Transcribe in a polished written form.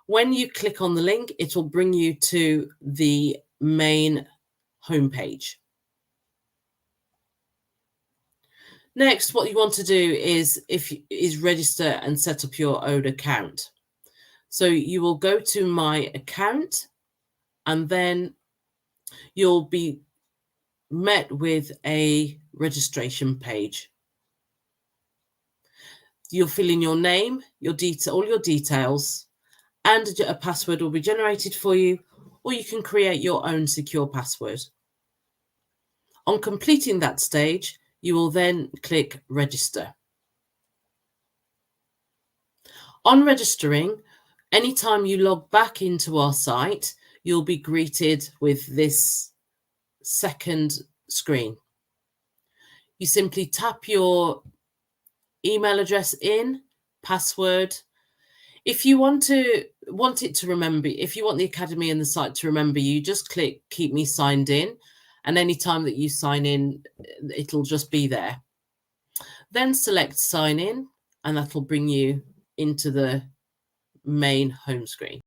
When you click on the link, it will bring you to the main homepage. Next, what you want to do is register and set up your own account. So you will go to My Account, and then you'll be met with a registration page. You'll fill in your name, all your details, and a password will be generated for you, or you can create your own secure password. On completing that stage, you will then click Register. On registering, anytime you log back into our site, you'll be greeted with this second screen. You simply tap your email address in, password. If you want it to remember, if you want the Academy and the site to remember you, just click Keep Me Signed In, and anytime that you sign in, it'll just be there. Then select Sign In, and that'll bring you into the main home screen.